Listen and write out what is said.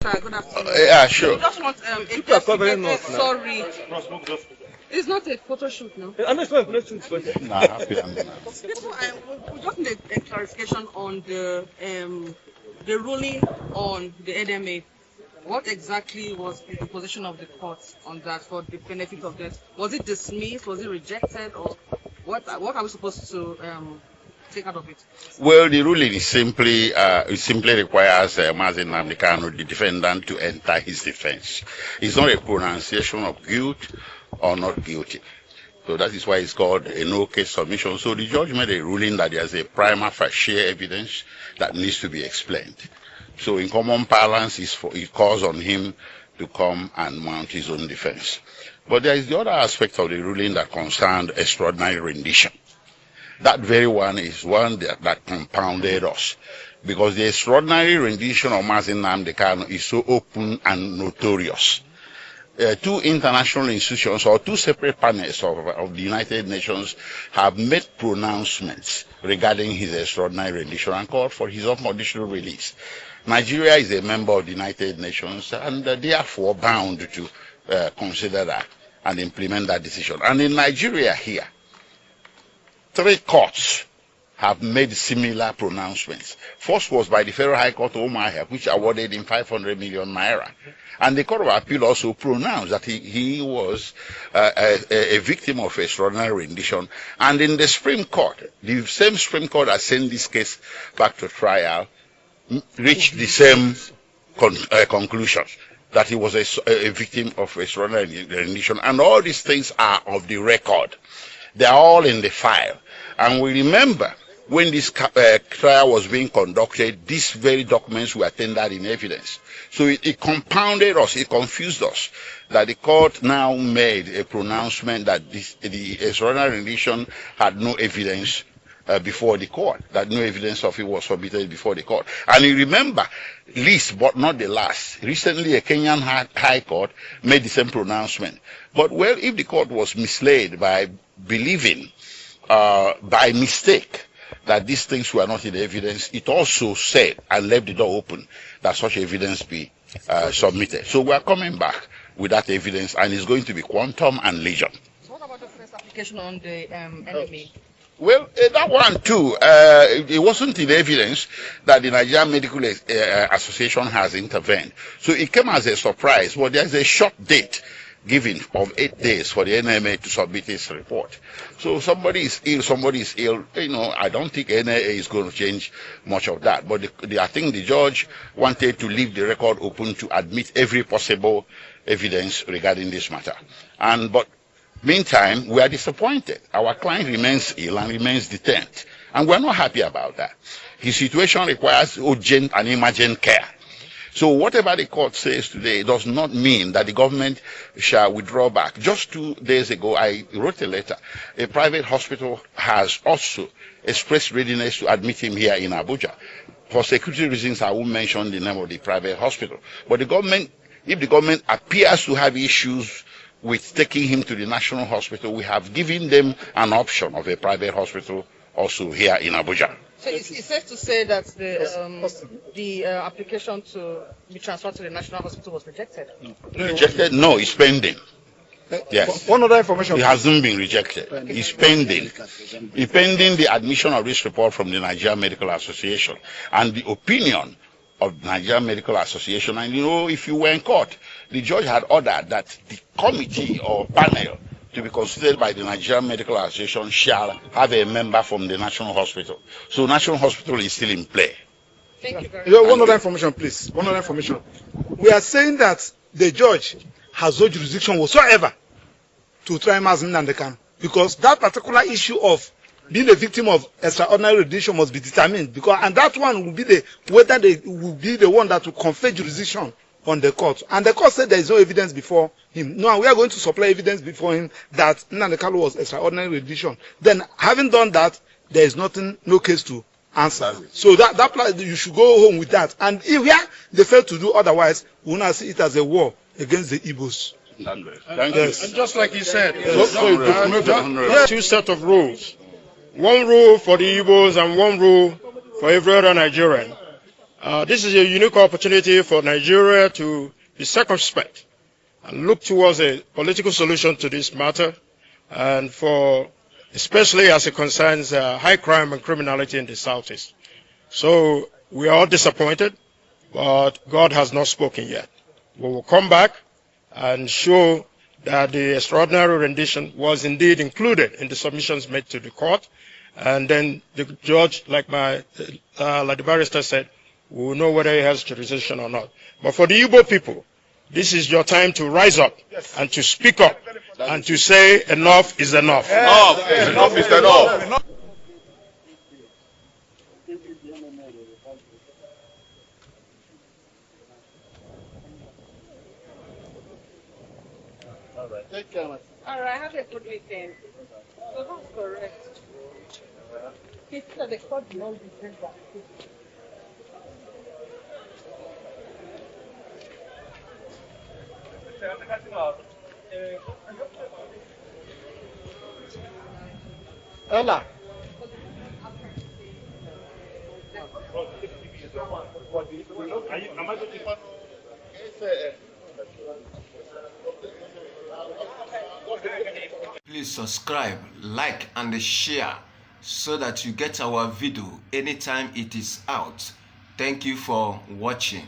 Good afternoon. Yeah, sure. We just want People are covering us now. sorry. It's not a photo shoot now. I'm not sure if it's Nah, happy I'm gonna. People, we just need a clarification on the ruling on the NMA. What exactly was the position of the court on that for the benefit of that? Was it dismissed? Was it rejected? Or what are we supposed to take out of it? Well, the ruling is simply requires Nnandi Kalu, the defendant, to enter his defense. It's not a pronunciation of guilt or not guilty. So that is why it's called a no-case submission. So the judge made a ruling that there's a prima facie evidence that needs to be explained. So in common parlance, it calls on him to come and mount his own defense. But there is the other aspect of the ruling that concerned extraordinary rendition. That very one is one that compounded us, because the extraordinary rendition of Nnandi Kalu is so open and notorious. Two international institutions or two separate panels of the United Nations have made pronouncements regarding his extraordinary rendition and called for his unconditional release. Nigeria is a member of the United Nations and therefore bound to consider that and implement that decision. And in Nigeria here, 3 courts have made similar pronouncements. First was by the Federal High Court of Umuahia, which awarded him 500 million naira. And the Court of Appeal also pronounced that he was a victim of extraordinary rendition. And in the Supreme Court, the same Supreme Court that sent this case back to trial, reached the same conclusions, that he was a victim of extraordinary rendition. And all these things are of the record. They are all in the file. And we remember when this trial was being conducted, these very documents were tendered in evidence. So it compounded us, it confused us, that the court now made a pronouncement that the extraordinary rendition had no evidence before the court, that no evidence of it was submitted before the court. And you remember, least but not the last, recently a Kenyan High Court made the same pronouncement. But well, if the court was misled by believing by mistake that these things were not in the evidence, it also said and left the door open that such evidence be submitted. So we are coming back with that evidence, and it's going to be quantum and legion. So what about the first application on the NMA? Well, that one too, it wasn't in evidence that the Nigerian Medical Association has intervened. So it came as a surprise. Well, there's a short date given of 8 days for the NMA to submit its report. So somebody is ill, I don't think NMA is going to change much of that. But I think the judge wanted to leave the record open to admit every possible evidence regarding this matter. But meantime, we are disappointed. Our client remains ill and remains detained. And we're not happy about that. His situation requires urgent and emergent care. So whatever the court says today does not mean that the government shall withdraw back. Just 2 days ago, I wrote a letter. A private hospital has also expressed readiness to admit him here in Abuja. For security reasons, I won't mention the name of the private hospital. But the government, if the government appears to have issues with taking him to the national hospital, we have given them an option of a private hospital also here in Abuja. So it's safe to say that the application to be transferred to the National Hospital was rejected? Rejected? No, it's pending. Yes. One other information. It hasn't been rejected. It's pending. It's pending the admission of this report from the Nigerian Medical Association and the opinion of the Nigerian Medical Association. And if you were in court, the judge had ordered that the committee or panel to be considered by the Nigerian Medical Association shall have a member from the National Hospital. So National Hospital is still in play. Thank you very much. One other information, please. One other information. We are saying that the judge has no jurisdiction whatsoever to try Nnandi Kalu, because that particular issue of being a victim of extraordinary rendition must be determined, and that one will be whether they will be the one that will confer jurisdiction on the court. And the court said there is no evidence before him. Now we are going to supply evidence before him that Nnandi Kalu was extraordinary rendition. Then, having done that, there is no case to answer. So that you should go home with that. And if they fail to do otherwise, we will not see it as a war against the Igbos. Thank you. And just like he said, two sets of rules. One rule for the Igbos and one rule for every other Nigerian. This is a unique opportunity for Nigeria to be circumspect and look towards a political solution to this matter, and especially as it concerns high crime and criminality in the Southeast. So we are all disappointed, but God has not spoken yet. We will come back and show that the extraordinary rendition was indeed included in the submissions made to the court, and then the judge, like the barrister said, we will know whether he has jurisdiction or not. But for the Igbo people, this is your time to rise up and to speak up and to say enough is enough. Enough is enough. Take care, man. All right, have a good weekend. So that's correct. He said the court did not defend that. Ella. Please subscribe, like and share so that you get our video anytime it is out. Thank you for watching.